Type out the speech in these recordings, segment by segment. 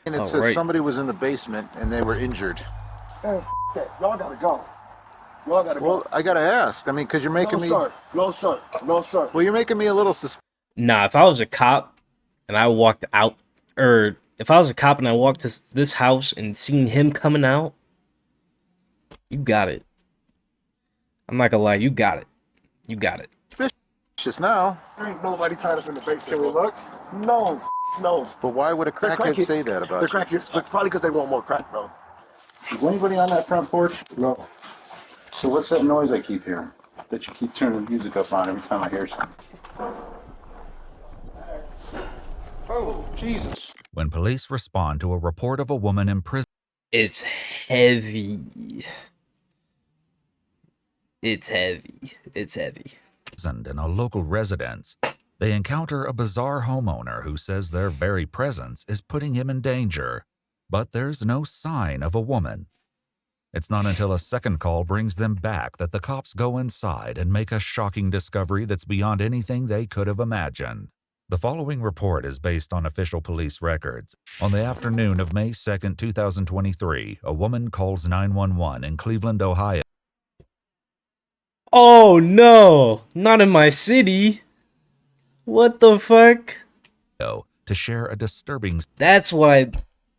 And it All says right. somebody was in the basement and they were injured. Man, that. Y'all gotta go. Y'all gotta Well, go. I gotta ask. I mean, because you're No, making me. sir. No, sir. No, sir. Well, you're making me a little suspicious. Nah, if I was a cop and I walked out, or if I was a cop and I walked to this house and seen him coming out, you got it. I'm not gonna lie, you got it. You got it. Now. There ain't nobody tied up in the basement. Can we look? No, no. But why would a They're crackhead say that about They're you? crackheads, but probably because they want more crack, bro. Is anybody on that front porch? No. So what's that noise I keep hearing? That you keep turning the music up on every time I hear something? Oh, Jesus. When police respond to a report of a woman in prison, It's heavy. It's heavy. It's heavy. in a local residence, they encounter a bizarre homeowner who says their very presence is putting him in danger, but there's no sign of a woman. It's not until a second call brings them back that the cops go inside and make a shocking discovery that's beyond anything they could have imagined. The following report is based on official police records. On the afternoon of May 2nd, 2023, a woman calls 911 in Cleveland, Ohio. Oh no, not in my city. What the fuck? To share a disturbing That's why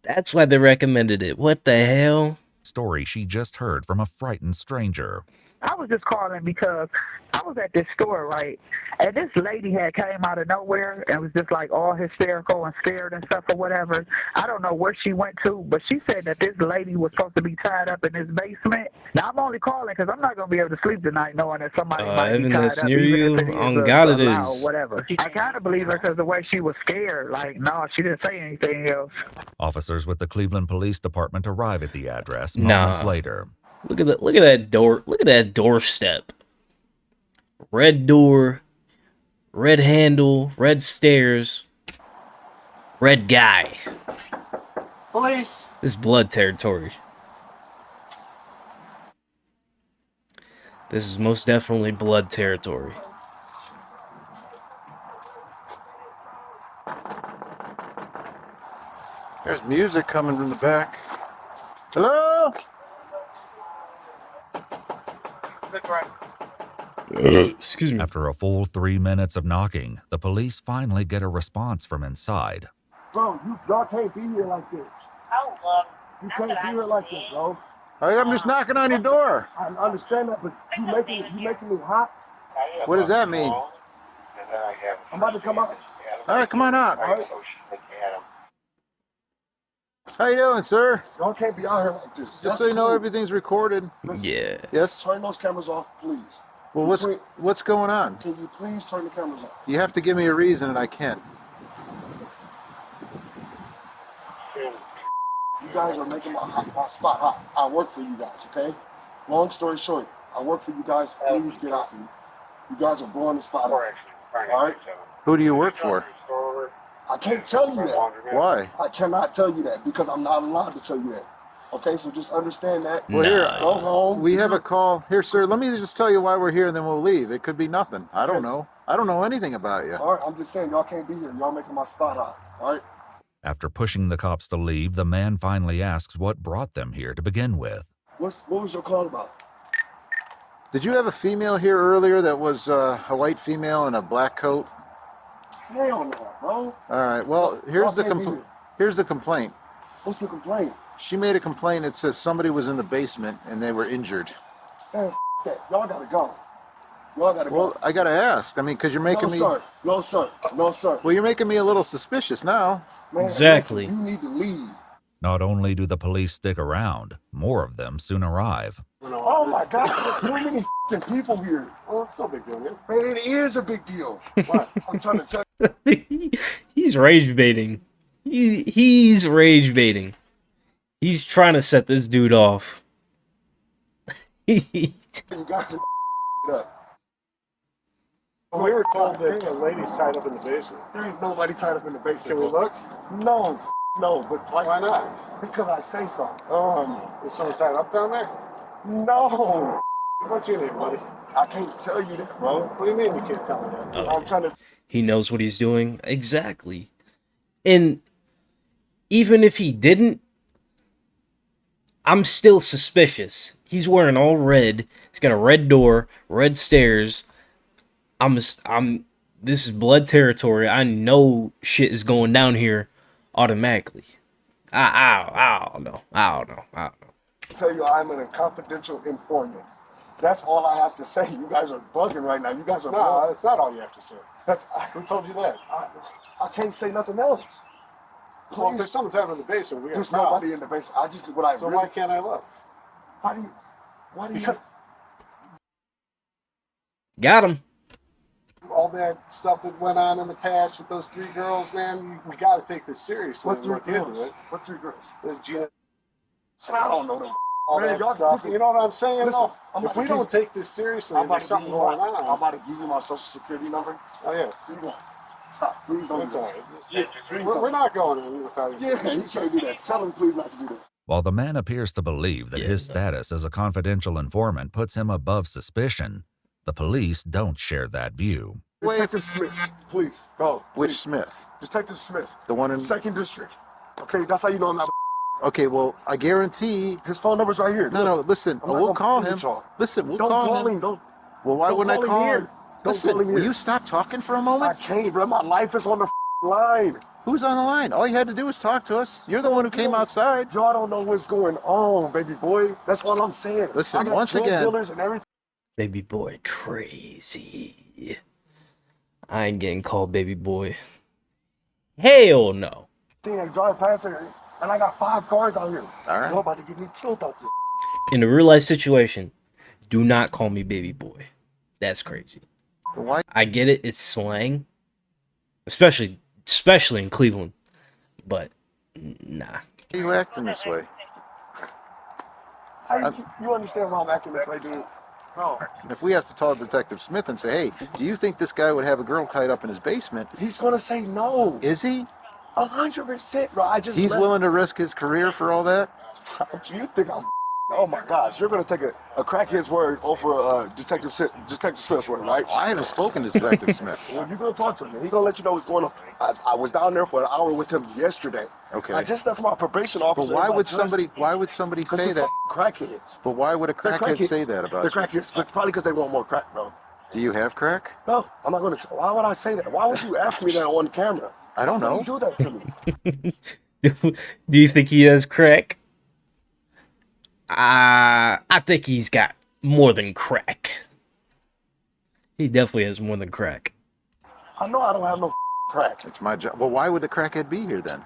they recommended it. What the hell? story she just heard from a frightened stranger. I was just calling because I was at this store, right? And this lady had came out of nowhere and was just like all hysterical and scared and stuff or whatever. I don't know where she went to, but she said that this lady was supposed to be tied up in this basement. Now, I'm only calling because I'm not going to be able to sleep tonight knowing that somebody might be Evan, tied that's up, near even you. if it is On God, it a lie or is. whatever. I kind of believe her because the way she was scared. Like, no, she didn't say anything else. Officers with the Cleveland Police Department arrive at the address moments Nah. later. Look at that. Look at that door. Look at that doorstep. Red door, red handle, red stairs, red guy. Police. This is blood territory. This is most definitely blood territory. There's music coming from the back. Hello? Excuse me. After a full 3 minutes of knocking, the police finally get a response from inside. Bro, y'all can't be here like this. Oh, look. You can't be here like this, bro. I'm just knocking on your door. I understand that, but you making me hot. What does that mean? I'm about to come out. All right, come on out. All right. How you doing, sir? Y'all can't be out here like this. Just so you know, everything's recorded. Yeah. Yes? Turn those cameras off, please. Well, what's going on? Can you please turn the cameras off? You have to give me a reason, and I can't. You guys are making my spot hot. I work for you guys, okay? Long story short, I work for you guys. Please get out here. You guys are blowing the spot up. All right? Who do you work for? I can't tell you that. Why? I cannot tell you that because I'm not allowed to tell you that. Okay, so just understand that. Well, here, Go home. we have a call. Here, sir, let me just tell you why we're here, and then we'll leave. It could be nothing. I don't know. I don't know anything about you. All right, I'm just saying, y'all can't be here. Y'all making my spot hot. All right? After pushing the cops to leave, the man finally asks what brought them here to begin with. What was your call about? Did you have a female here earlier that was a white female in a black coat? Hell no, bro. All right. Well, here's the complaint. What's the complaint? She made a complaint. It says somebody was in the basement and they were injured. Man, that. Y'all gotta go. Y'all gotta go. Well, I gotta ask. I mean, because you're making me. No, sir. No, sir. No, sir. Well, you're making me a little suspicious now. Man, Exactly. listen, you need to leave. Not only do the police stick around, more of them soon arrive. Oh my God, there's too many people here. Well, it's no big deal, man. Man, it is a big deal. What? I'm trying to tell He's rage baiting. He's rage baiting. He's trying to set this dude off. you guys up. Well, we were told that the lady's tied up in the basement. There ain't nobody tied up in the basement. Can we look? No, no, but like, Why not? because I say so. Is someone tied up down there? No, What's your name, buddy? I can't tell you that, bro. What do you mean you can't tell me that? I'm trying to. He knows what he's doing. Exactly. And even if he didn't, I'm still suspicious. He's wearing all red. He's got a red door, red stairs. This is blood territory. I know shit is going down here automatically. I don't know. Tell you I'm a confidential informant. That's all I have to say. You guys are bugging right now. You guys are No, bugging. that's not all you have to say. Who told you that? I can't say nothing else. Well, if Please. there's someone down in the basement, we got There's a problem. nobody in the basement. I just what I So really. why can't I look? Why do you? Because Got him. all that stuff that went on in the past with those 3 girls, man, we got to take this seriously. What and 3 look into girls? it. What 3 girls? Gina, I don't know them. all Man, that y'all- stuff. you You know what I'm saying? Listen, though? I'm If about we to don't take this seriously, I'm and about there's to give something you going my. I'm on. about to give you my social security number. Oh yeah, Here you go. Stop. Please don't that's do all this. right. Please We're don't. not going in without you. Yeah, you can't do that. Tell him please not to do that. While the man appears to believe that Yeah, his no. status as a confidential informant puts him above suspicion, the police don't share that view. Wait. Detective Smith, please go. Which Please. Smith? Detective Smith, The one in. second district. Okay, that's how you know I'm not. Okay, well, I guarantee. His phone number's right here. No, no, Look. listen. I'm not We'll gonna call play him. with y'all. Listen, we'll Don't call call him. him. Don't. Well, why Don't wouldn't I call him call here. him? Don't Listen, call him will here. you stop talking for a I moment? can't, bro. My life is on the line. Who's on the line? All you had to do was talk to us. You're the one who came outside. Y'all don't know what's going on, baby boy. That's all I'm saying. Listen, I got once drug again- dealers and everything. Baby boy crazy. I ain't getting called baby boy. Hell no. That drive past her, and I got 5 cars out here. All right. Y'all about to get me killed out this. In a real life situation, do not call me baby boy. That's crazy. Well, why? I get it, it's slang. Especially in Cleveland. But nah. Are you acting this way? How you understand why I'm acting this way, dude? No. If we have to call Detective Smith and say, hey, do you think this guy would have a girl tied up in his basement? He's gonna say no. Is he? 100%, bro. I just He's let- willing to risk his career for all that? You think I'm? Oh my gosh, you're gonna take a crackhead's word over Detective Smith's word, right? I haven't spoken to Detective Smith. Well, you're gonna talk to him. He's gonna let you know what's going on. I was down there for an hour with him yesterday. Okay. I just left my probation But officer. why and my would judge- somebody 'Cause say they're that? crackheads. But why would a They're crackhead say that about They're you? crackheads, but probably because they want more crack, bro. Do you have crack? No, I'm not gonna. Why would I say that? Why would you ask me that on camera? I don't Why know. you do that to me? Do you think he has crack? I think he's got more than crack. He definitely has more than crack. I know I don't have no crack. It's my job. Well, why would the crackhead be here then?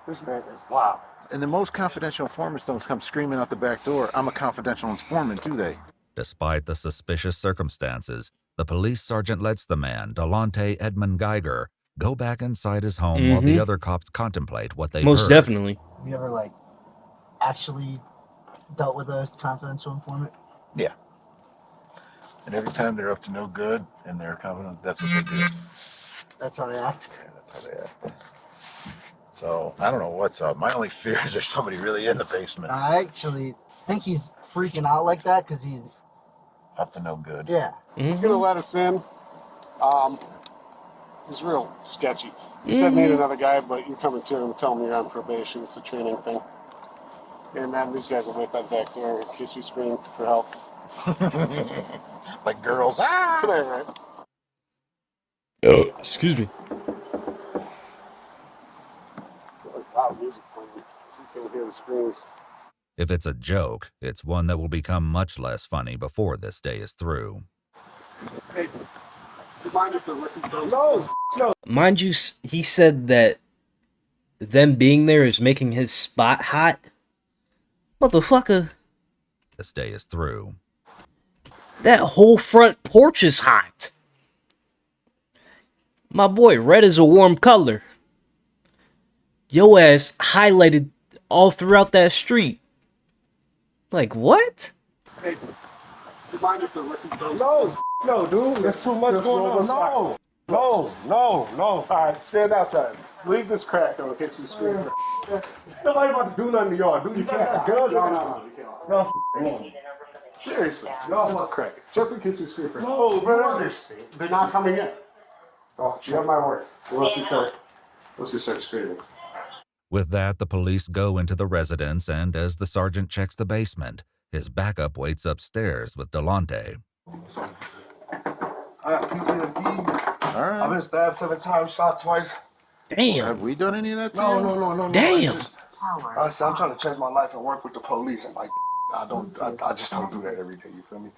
This man is wow. And the most confidential informants don't come screaming out the back door, I'm a confidential informant, do they? Despite the suspicious circumstances, the police sergeant lets the man, Delonte Edmund Geiger, go back inside his home while the other cops contemplate what they've Most heard. definitely. Have you ever actually dealt with a confidential informant? Yeah. And every time they're up to no good and they're confident, that's what they do. That's how they act. Yeah, that's how they act. So, I don't know what's up. My only fear is there's somebody really in the basement. I actually think he's freaking out like that because he's, Up to no good. yeah. He's gonna let us in. He's real sketchy. He said meet another guy, but you're coming to him and tell him you're on probation. It's a training thing. And then these guys will wait by the back door in case we scream for help. Like girls. Ah! Right. Excuse me. Loud music playing. So you can hear the screams. If it's a joke, it's one that will become much less funny before this day is through. Hey, do you mind if the record goes? No. Mind you, he said that them being there is making his spot hot. Motherfucker, This day is through. that whole front porch is hot. My boy, red is a warm color. Yo ass highlighted all throughout that street. Like, what? Hey, do you mind if the record goes? No, dude. There's too much going on. No. All right, stand outside. Leave this crack though in case we scream. Nobody about to do nothing to y'all, dude. You got guns No, on. you can't. No, Seriously, No. just crack it. Just in case we scream for No, you bro. understand. They're not coming in. Oh, You have my word. Unless we start screaming. With that, the police go into the residence, and as the sergeant checks the basement, his backup waits upstairs with Delonte. I got PTSD. All I've right. been stabbed 7 times, shot twice. Damn. Have we done any of that? to No, you? no. Damn. It's just, honestly, I'm trying to change my life and work with the police, and like, I just don't do that every day. You feel me?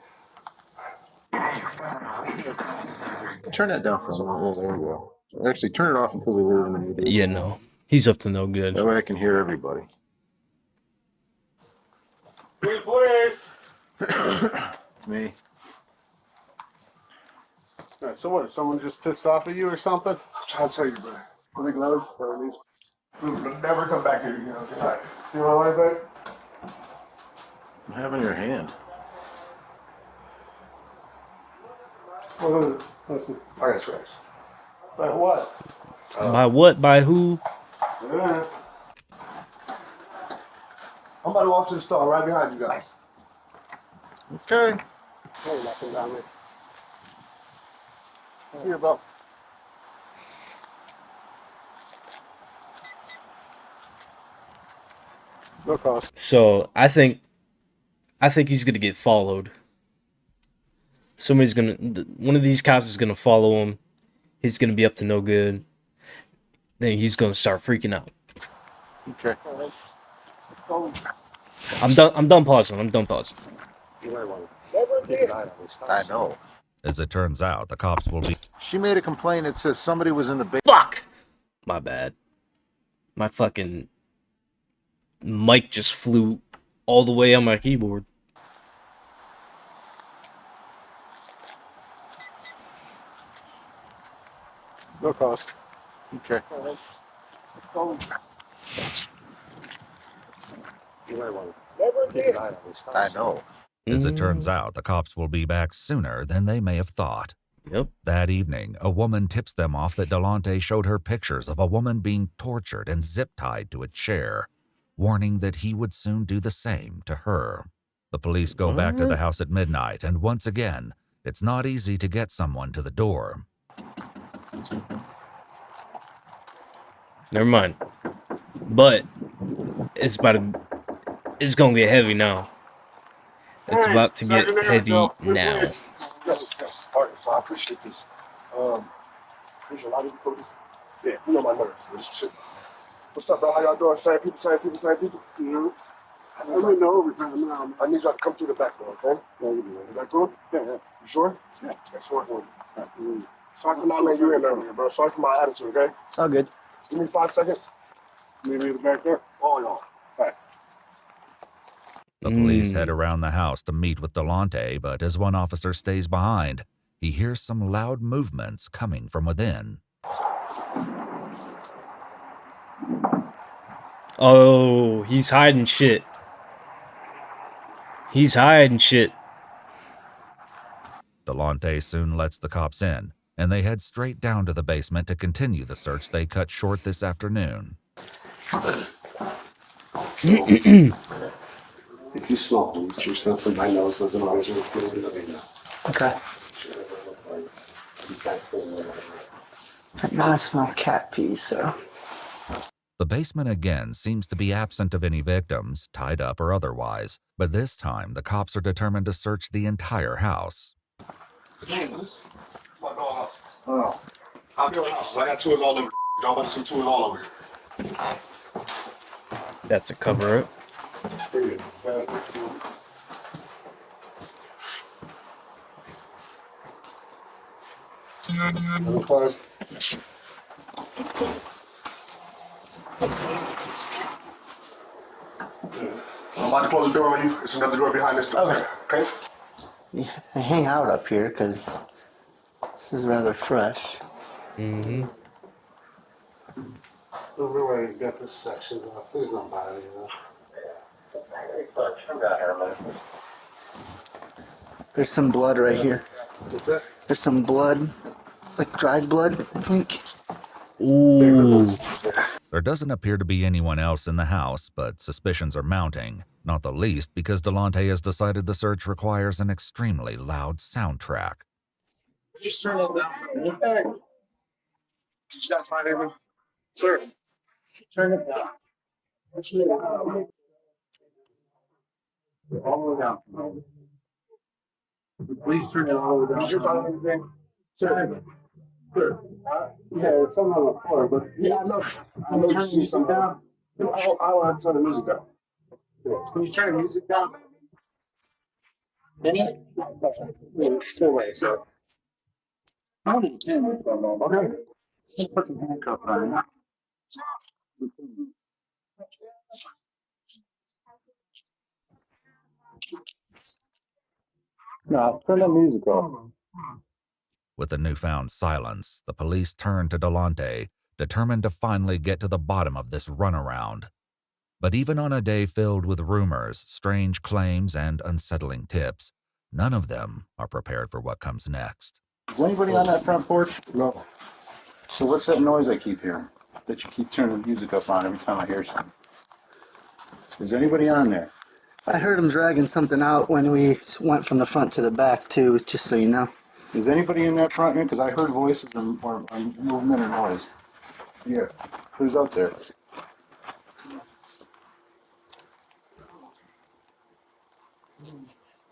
Turn that down for a minute. Oh, there we go. Actually, turn it off until we leave. And then we do it. Yeah, no. He's up to no good. That way I can hear everybody. Police. Me. All right, so what? Is someone just pissed off at you or something? I'm trying to tell you, bro. Put the gloves for me. Never come back here again. Okay? All right. You want to lie back? I have in your hand. What is it? Listen. I got scratched. Like what? By what? By who? Yeah. I'm about to walk to the store right behind you guys. Okay. Hey, nothing down there. Here, bro. No cost. So I think he's gonna get followed. One of these cops is gonna follow him. He's gonna be up to no good. Then he's gonna start freaking out. Okay. I'm done pausing. You might want to keep an eye on this house. I know. As it turns out, the cops will be She made a complaint. It says somebody was in the basement. Fuck! My bad. My fucking mic just flew all the way on my keyboard. No cost. Okay. You might want to keep an eye on this house. I know. As it turns out, the cops will be back sooner than they may have thought. Yep. That evening, a woman tips them off that Delonte showed her pictures of a woman being tortured and zip-tied to a chair, warning that he would soon do the same to her. The police go back to the house at midnight, and once again, it's not easy to get someone to the door. Never mind. But it's gonna get heavy now. It's about to get heavy now. Yes. All right, so I appreciate this. There's a lot of focus. Yeah, you know my nerves. This shit. What's up, bro? How y'all doing? Same people. You know, I'm in the overtime now, man. I need y'all to come through the back door, okay? Is that cool? Yeah. You sure? Yeah. That's sure. Sorry for not letting you in earlier, bro. Sorry for my attitude, okay? It's all good. Give me 5 seconds. Meet me at the back door. All y'all. The police head around the house to meet with Delonte, but as one officer stays behind, he hears some loud movements coming from within. Oh, he's hiding shit. Delonte soon lets the cops in, and they head straight down to the basement to continue the search they cut short this afternoon. If you smell bleach or something, my nose doesn't always look good. Okay. Now I smell cat pee, so. The basement again seems to be absent of any victims, tied up or otherwise, but this time the cops are determined to search the entire house. Damn, this is my doghouse. Oh. I'll be on houses. I got tours all over. Y'all want some tours all over here. That's a cover up. Close. I'm about to close the door on you. There's another door behind this door. Okay? Yeah, I hang out up here because this is rather fresh. Mm-hmm. Everybody's got this section off. There's nobody, you know. There's some blood right here. What's that? There's some blood, like dried blood, I think. Ooh. There doesn't appear to be anyone else in the house, but suspicions are mounting, not the least because Delonte has decided the search requires an extremely loud soundtrack. Just turn it down. Hey. Did you guys find anything? Sir. Turn it down. All the way down. Please turn it all the way down. Just on everything. Turn it. Sure. Yeah, it's something on the floor, but yeah, I know you see something down. I want to turn the music down. Can you turn the music down? Stay away, so. I don't understand what's going on. Okay. Just put some handcuffs on. No, turn the music off. With the newfound silence, the police turned to Delonte, determined to finally get to the bottom of this runaround. But even on a day filled with rumors, strange claims, and unsettling tips, none of them are prepared for what comes next. Is anybody on that front porch? No. So what's that noise I keep hearing? That you keep turning the music up on every time I hear something? Is anybody on there? I heard him dragging something out when we went from the front to the back too, just so you know. Is anybody in that front? Because I heard voices or movement or noise. Yeah. Who's out there?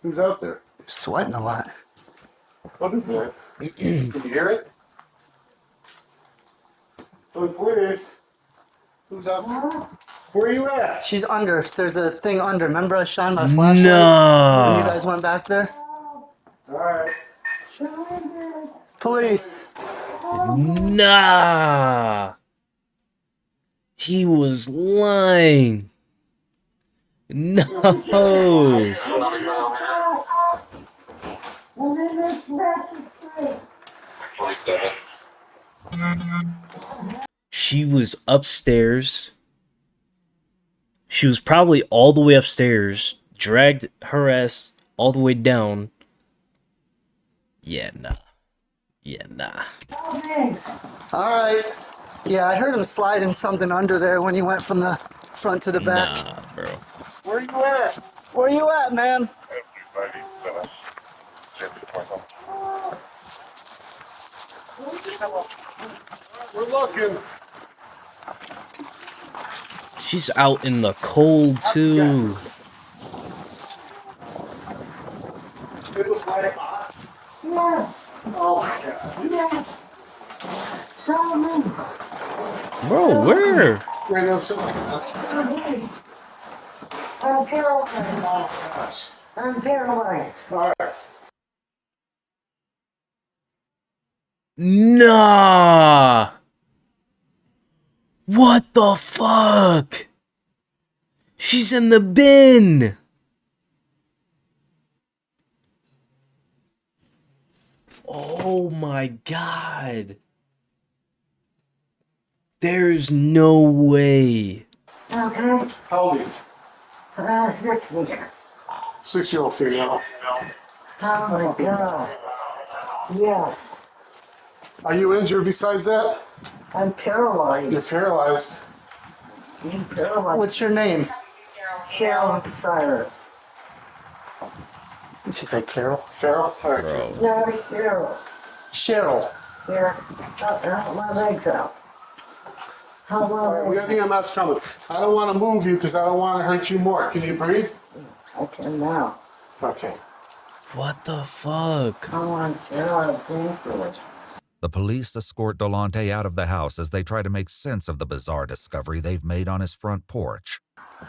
Who's out there? Sweating a lot. What is that? Can you hear it? Oh, please. Who's out there? Where are you at? She's under. There's a thing under. Remember I shined my flashlight when you No. guys went back there? Alright. Police. Nah. He was lying. No. She was upstairs. She was probably all the way upstairs, dragged her ass all the way down. Yeah, nah. Yeah, nah. Alright. Yeah, I heard him sliding something under there when he went from the front to the back. Nah, bro. Where you at? Where you at, man? We're looking. She's out in the cold, too. It looks like a box. Yeah. Oh my god. Yeah. Bro, where? Right now, something else. I'm paralyzed. I'm paralyzed. Alright. Nah. What the fuck? She's in the bin. Oh my god. There's no way. Okay. How old are you? 60. 6-year-old female. Oh my god. Yes. Are you injured besides that? I'm paralyzed. You're paralyzed. I'm paralyzed. What's your name? Cheryl Cyrus. Did she say Carol? Carol? Alright. Bro. No, Cheryl. Cheryl. Here. My legs out. How Alright, we long? got EMS coming. I don't want to move you because I don't want to hurt you more. Can you breathe? I can now. Okay. What the fuck? I want Cheryl to breathe. The police escort Delonte out of the house as they try to make sense of the bizarre discovery they've made on his front porch.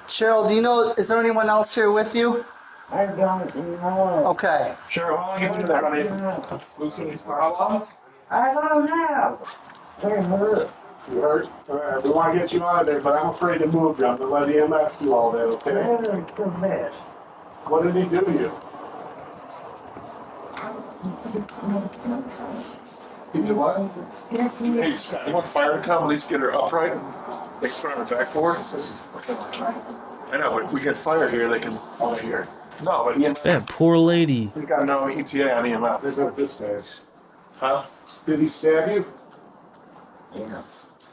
Cheryl, do you know, is there anyone else here with you? I don't know. Okay. Cheryl, how long you been there, honey? How long? I don't know. They're hurt. You hurt? Alright, we want to get you out of there, but I'm afraid to move you. I'm going to let EMS do all that, okay? They're the best. What did he do to you? He did what? Hey, Scott, you want fire to come, at least get her upright? They can put her on her backboard? I know, but we get fire here, they can, over here. No, but EMS, That poor lady. we got no ETA on EMS. There's no dispatch. Huh? Did he stab you? Yeah.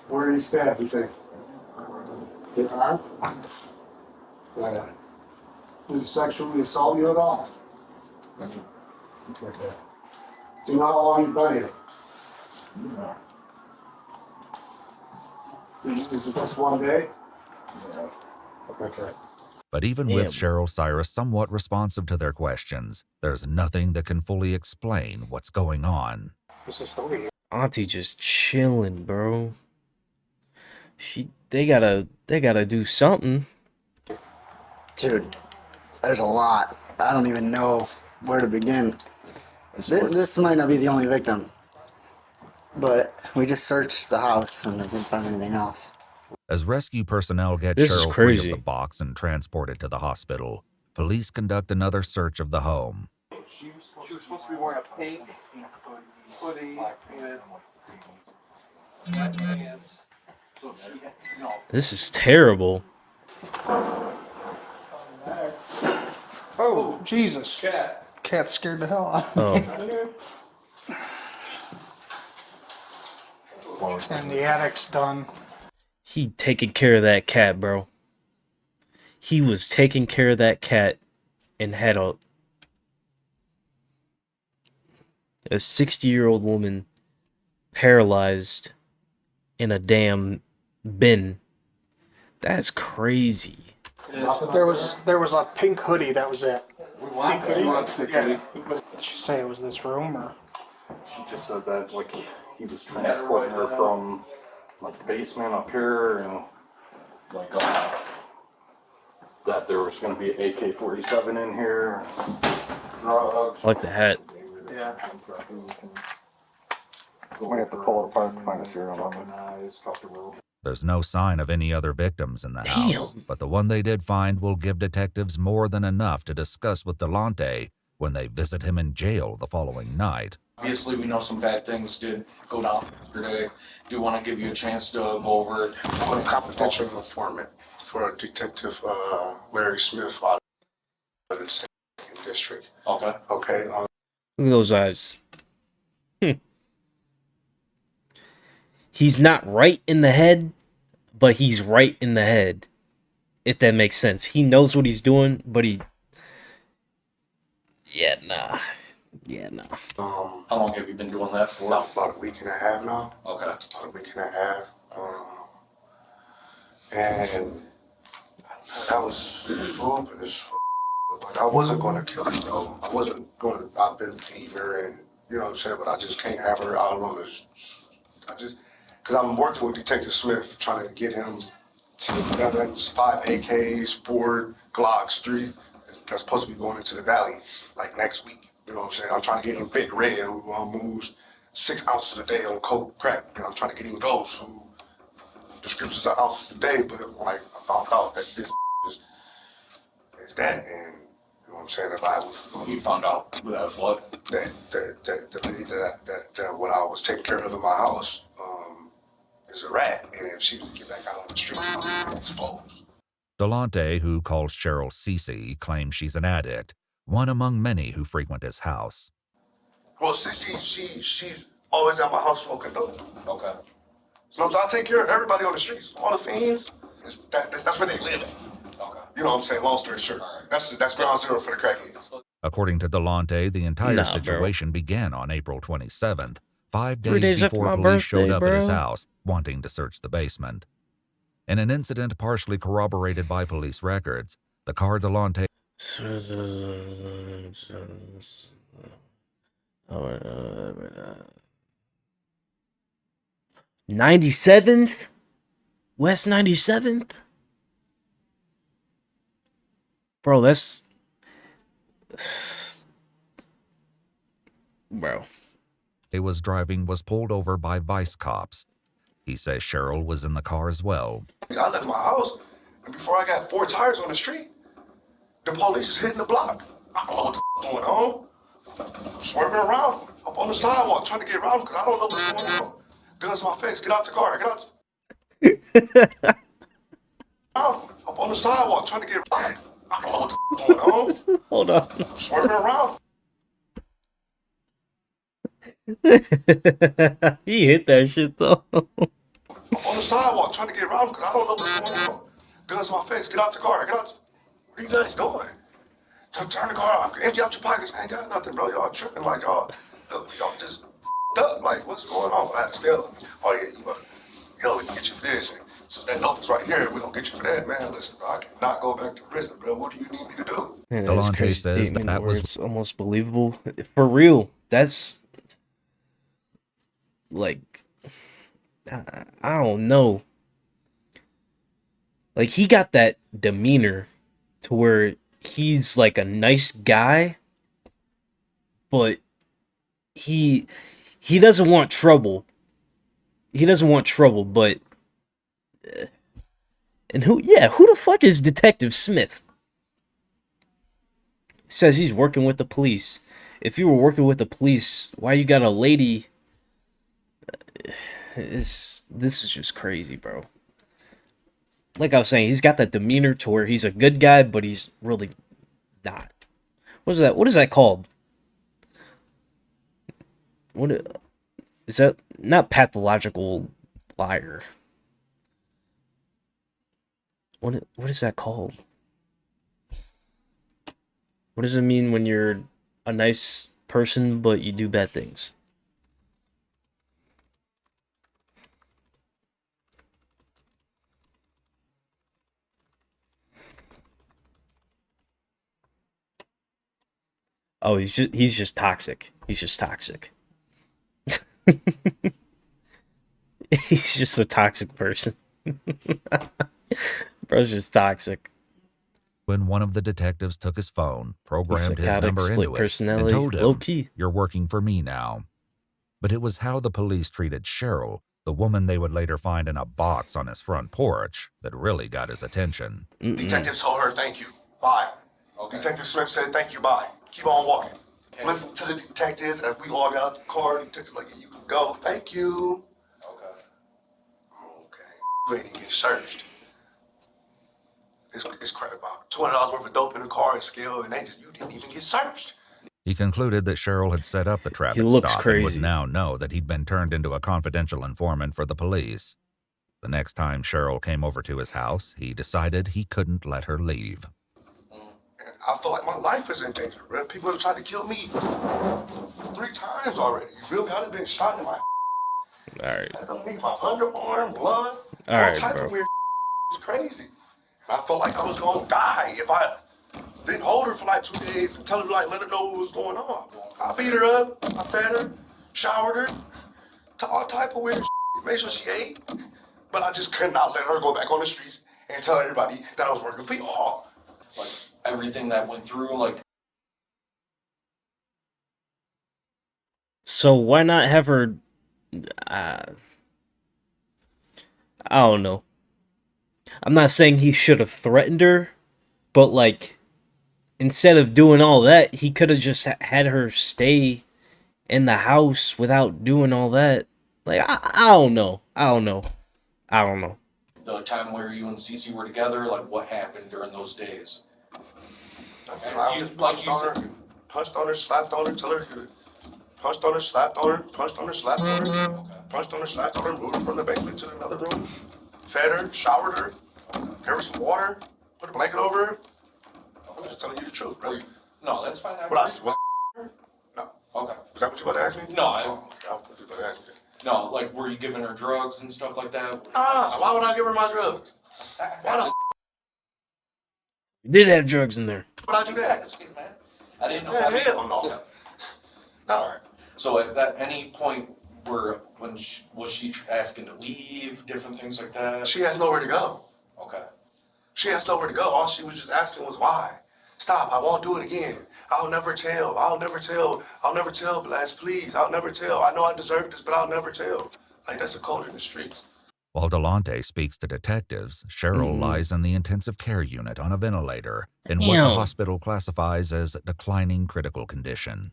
Where did he stab you think? Your arm? Yeah. Did he sexually assault you at all? Do you know how long you've been here? Is it just one day? Okay. But even with Damn. Cheryl Cyrus somewhat responsive to their questions, there's nothing that can fully explain what's going on. What's the story? Auntie just chilling, bro. They gotta do something. Dude, there's a lot. I don't even know where to begin. This might not be the only victim, but we just searched the house and we didn't find anything else. As rescue personnel get This is Cheryl free of crazy. the box and transported to the hospital, police conduct another search of the home. She was supposed to be wearing a pink hoodie with pants. So she had, no. This is terrible. Oh, Jesus. Cat. Cat scared the hell out of me. Oh. And the attic's done. He taking care of that cat, bro. He was taking care of that cat and had a 60-year-old woman paralyzed in a damn bin. That's crazy. There was a pink hoodie, that was it. Pink hoodie. Did she say it was this room or? She just said that like he was transporting her from like the basement up here, and like that there was going to be an AK-47 in here, drugs. I like the hat. Yeah. We have to pull it apart and find a serial number. There's no sign of any other victims in the house, Damn. but the one they did find will give detectives more than enough to discuss with Delonte when they visit him in jail the following night. Obviously, we know some bad things did go down yesterday. Do want to give you a chance to go over it. I'm a confidential informant for Detective Larry Smith out of the state district. Okay. Okay. Look at those eyes. He's not right in the head, but he's right in the head. If that makes sense. He knows what he's doing, but he... Yeah, nah. How long have you been doing that for? About a week and a half now. Okay. About a week and a half. And that was cool, but I wasn't going to kill her, though. I wasn't going to, I've been feeding her and, you know what I'm saying, but I just can't have her out on this. Because I'm working with Detective Smith, trying to get him together 5 AKs, 4 Glocks, 3 that's supposed to be going into the valley like next week. You know what I'm saying? I'm trying to get him Big Red, who moves 6 ounces a day on coke crack. And I'm trying to get him Ghost, who descriptions are ounces a day, but like I found out that this is that, and you know what I'm saying? If I was, You found out that what? that the lady that what I was taking care of in my house is a rat, and if she would get back out on the street, I'll be exposed. Delonte, who calls Cheryl Cece, claims she's an addict, one among many who frequent his house. Well, she's always at my house smoking dope. Okay. So I take care of everybody on the streets, all the fiends. That's where they live at. Okay. You know what I'm saying? Long story short, that's ground zero for the crackheads. According to Delonte, the entire Nah, bro. situation began on April 27th, 5 3 days days after before my police showed birthday, up at his bro. house, wanting to search the basement. In an incident partially corroborated by police records, the car Delonte 97th? West 97th? Bro, that's... Bro. was driving was pulled over by vice cops. He says Cheryl was in the car as well. I left my house, and before I got 4 tires on the street, the police is hitting the block. I don't know what the going on. I'm swerving around up on the sidewalk trying to get around because I don't know what's going on. Guns in my face. Get out the car. Get out. Up on the sidewalk trying to get around. I don't know what the going on. Hold on. I'm swerving around. He hit that shit though. Up on the sidewalk trying to get around because I don't know what's going on. Guns in my face. Get out the car. Get out. What are you guys doing? Turn the car off. Empty out your pockets. I ain't got nothing, bro. Y'all tripping like y'all just up. Like, what's going on? I had to steal. Oh, yeah, you better, we can get you for this. And since that dope is right here, we're gonna get you for that, man. Listen, bro, I cannot go back to prison, bro. What do you need me to do? Man, that is Delonte crazy says statement that where was it's almost believable. For real, that's like I don't know. Like he got that demeanor to where he's like a nice guy, but he doesn't want trouble. He doesn't want trouble, but and who the fuck is Detective Smith? Says he's working with the police. If you were working with the police, why you got a lady? This is just crazy, bro. Like I was saying, he's got that demeanor to where he's a good guy, but he's really not. What is that? What is that called? What is that? Not pathological liar. What is that called? What does it mean when you're a nice person but you do bad things? Oh, he's just toxic. He's just toxic. He's just a toxic person. Bro's just toxic. when one of the detectives took his phone, programmed his psychotic, number split into it, and personality, told him, low-key. "You're working for me now." But it was how the police treated Cheryl, the woman they would later find in a box on his front porch, that really got his attention. Detective told her thank you. Bye. Okay. Detective Smith said thank you. Bye. Keep on walking. Okay. Listen to the detectives as we all got out the car. The detectives like, you can go. Thank you. Okay. You ain't even get searched. It's crap about $200 worth of dope in the car and skill, and you didn't even get searched. He concluded that Cheryl had set up the traffic looks stop and would crazy. now know that he'd been turned into a confidential informant for the police. The next time Cheryl came over to his house, he decided he couldn't let her leave. I feel like my life is in danger, bro. People have tried to kill me 3 times already. You feel me? I've been shot in my. Alright. I don't need my underarm, blood. Alright, all type bro. of weird. It's crazy. If I felt like I was gonna die, if I didn't hold her for like 2 days and tell her, like, let her know what was going on, I beat her up, I fed her, showered her, to all type of weird made sure she ate. But I just could not let her go back on the streets and tell everybody that I was working for y'all. Like everything that went through, like So why not have her? I don't know. I'm not saying he should have threatened her, but like, instead of doing all that, he could have just had her stay in the house without doing all that. Like, I don't know. I don't know. the time where you and Cece were together, like what happened during those days. I just punched on her, slapped on her, till her punched on her, slapped on her, punched on her, slapped on her, punched on her, slapped on her, moved her from the basement to another room, fed her, showered her, gave her some water, put a blanket over her. I'm just telling you the truth, bro. No, that's fine. No. Okay. Was that what you about to ask me? No, I thought you about to ask me. No, like were you giving her drugs and stuff like that? Why would I give her my drugs? Why the He did have drugs in there. would I do that? Man. I didn't know Yeah, that. hell no. All right. So at that any point where was she asking to leave, different things like that? She has nowhere to go. Okay. She has nowhere to go. All she was just asking was why. Stop, I won't do it again. I'll never tell, Blast, please. I'll never tell. I know I deserve this, but I'll never tell. Like, that's a code in the streets. While Delonte speaks to detectives, Cheryl lies in the intensive care unit on a ventilator in what the Damn. hospital classifies as declining critical condition.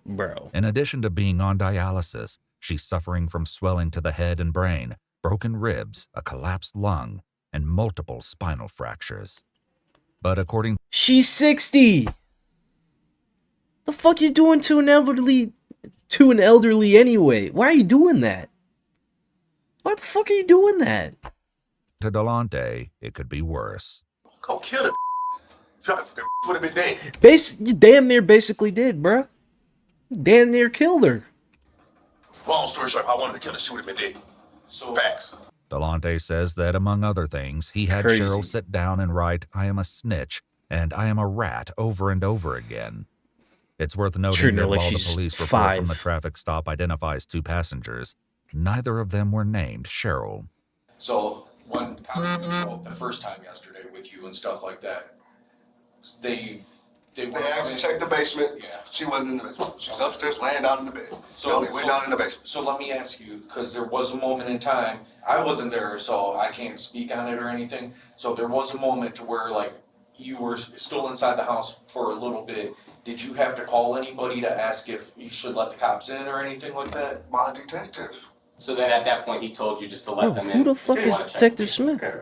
Bro. In addition to being on dialysis, she's suffering from swelling to the head and brain, broken ribs, a collapsed lung, and multiple spinal fractures. But according She's 60. The fuck you doing to an elderly anyway? Why are you doing that? Why the fuck are you doing that? to Delonte, it could be worse. Go kill the the would have been dead. You damn near basically did, bruh. Damn near killed her. Long story short, if I wanted to kill her, she would have been dead. So Facts. Delonte says that, among other things, he had Crazy. Cheryl sit down and write, "I am a snitch," and "I am a rat" over and over again. It's worth noting Treating her that like while the she's police report from the 5. traffic stop identifies 2 passengers, neither of them were named Cheryl. So when cops show up the first time yesterday with you and stuff like that, they actually checked the basement. Yeah. She wasn't in the basement. She's upstairs laying down in the bed. So- They only went so- down in the basement. So let me ask you, because there was a moment in time, I wasn't there, so I can't speak on it or anything. So there was a moment to where like you were still inside the house for a little bit. Did you have to call anybody to ask if you should let the cops in or anything like that? My detective. So then at that point, he told you just to let Oh, them in. who the fuck You is wanna check Detective the Smith? Yeah.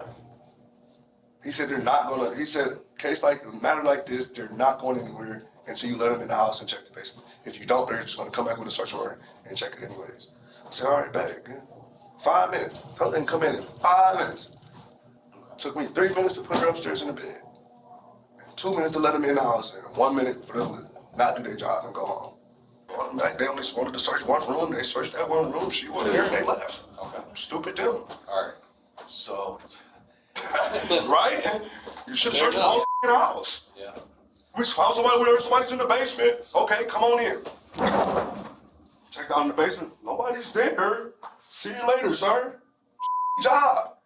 He said they're not gonna, he said, case like, a matter like this, they're not going anywhere until you let them in the house and check the basement. If you don't, they're just gonna come back with a search warrant and check it anyways. I said, all right, bag. 5 minutes. Tell them to come in 5 minutes. Took me 3 minutes to put her upstairs in the bed. 2 minutes to let them in the house, and 1 minute for them to not do their job and go home. Like, they only wanted to search one room. They searched that one room. She wasn't here. They left. Okay. Stupid them. All right. So Right? You should search the whole f***ing house. yeah. We found somebody's in the basement. Okay, come on in. Check down in the basement. Nobody's there. See you later, sir. Job.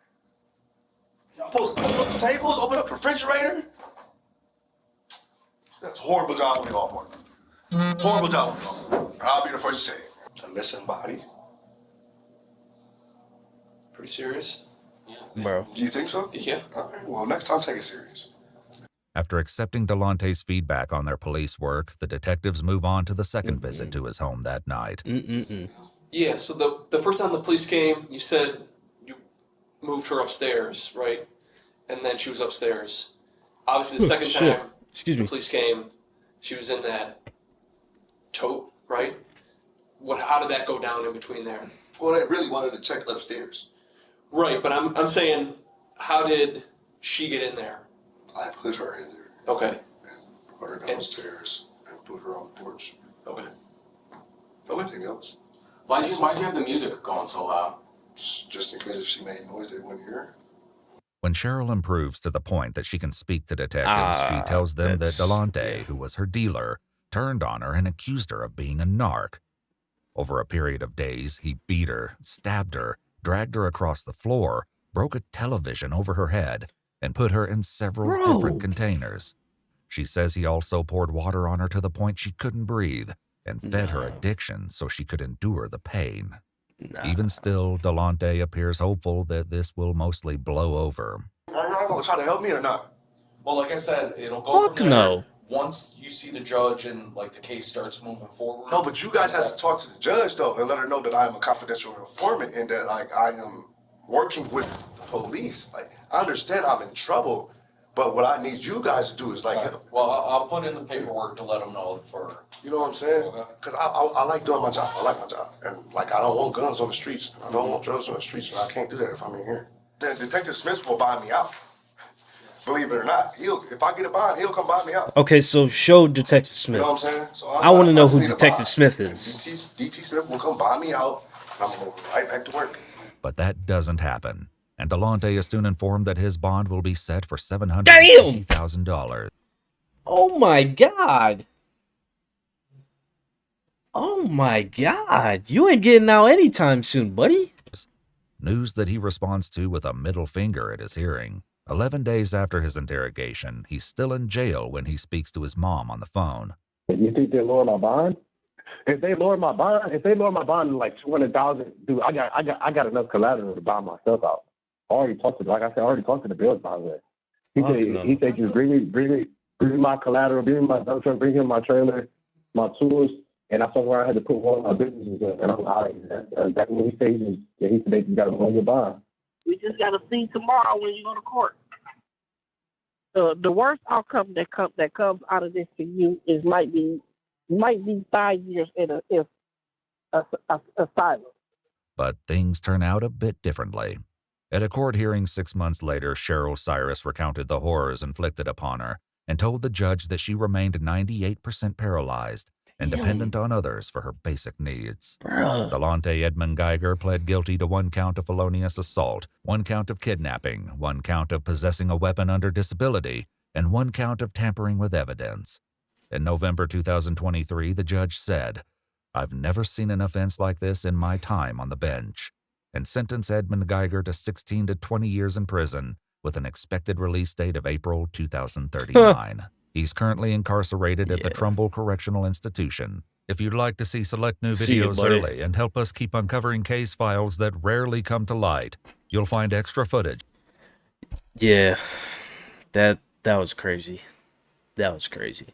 Y'all supposed to open up the tables, open up the refrigerator? That's a horrible job on your part. Horrible job on your part. I'll be the first to say it. A missing body. Pretty serious. Bro. Do you think so? Yeah. All right, well, next time take it serious. After accepting Delonte's feedback on their police work, the detectives move on to the second visit to his home that night. Yeah, so the first time the police came, you said you moved her upstairs, right? And then she was upstairs. Obviously, the second shit. time Excuse the me. police came, she was in that tote, right? How did that go down in between there? Well, they really wanted to check upstairs. Right, but I'm saying, how did she get in there? I put her in there. Okay, Put her downstairs and put her on the porch. okay. No anything else. Why'd you have the music going so loud? Just in case if she made noise, they wouldn't hear. When Cheryl improves to the point that she can speak to detectives, she tells them that that's- Delonte, who was her dealer, turned on her and accused her of being a narc. Over a period of days, he beat her, stabbed her, dragged her across the floor, broke a television over her head, and put her in several different containers. She says he also poured water on her to the point she couldn't breathe and fed her addiction so she could endure the pain. Even still, Delonte appears hopeful that this will mostly blow over. Are you gonna try to help me or not? Well, like I said, it'll go Fuck from there. no. Once you see the judge and like the case starts moving forward. No, but you guys have to talk to the judge though and let her know that I am a confidential informant and that like I am working with the police. Like I understand I'm in trouble, but what I need you guys to do is like, Well, I'll put in the paperwork to let them know for. you know what I'm saying? Okay. Because I like doing my job. I like my job, and like I don't want guns on the streets. I don't want drugs on the streets, and I can't do that if I'm in here. Then Detective Smith will buy me out. Believe it or not, if I get a bond, he'll come buy me out. Okay, so show Detective You Smith. know what I'm saying? So I want to know who need a Detective bond. Smith is. DT Smith will come buy me out, and I'm going to go right back to work. But that doesn't happen, and Delonte is soon informed that his bond will be set for $750,000. Oh my god. Oh my god. You ain't getting out anytime soon, buddy. News that he responds to with a middle finger at his hearing. 11 days after his interrogation, he's still in jail when he speaks to his mom on the phone. You think they lower my bond? If they lower my bond to like $200,000, dude, I got enough collateral to buy myself out. I already talked to the bill advisor. He said just bring me my collateral, bring me my dump truck, bring him my trailer, my tools, and I saw where I had to put one of my businesses in. And I'm out. That's what he said. He said you got to lower your bond. We just got to see tomorrow when you go to court. The worst outcome that comes out of this for you is might be 5 years in asylum. But things turn out a bit differently. At a court hearing 6 months later, Cheryl Cyrus recounted the horrors inflicted upon her and told the judge that she remained 98% paralyzed and dependent on others for her basic needs. Bruh. Delonte Edmund Geiger pled guilty to 1 count of felonious assault, 1 count of kidnapping, 1 count of possessing a weapon under disability, and 1 count of tampering with evidence. In November 2023, the judge said, "I've never seen an offense like this in my time on the bench," and sentenced Edmund Geiger to 16 to 20 years in prison with an expected release date of April 2039. He's currently incarcerated at the Trumbull Correctional Institution. If you'd like to see select new See you, videos buddy. early and help us keep uncovering case files that rarely come to light, you'll find extra footage. Yeah, that was crazy. That was crazy.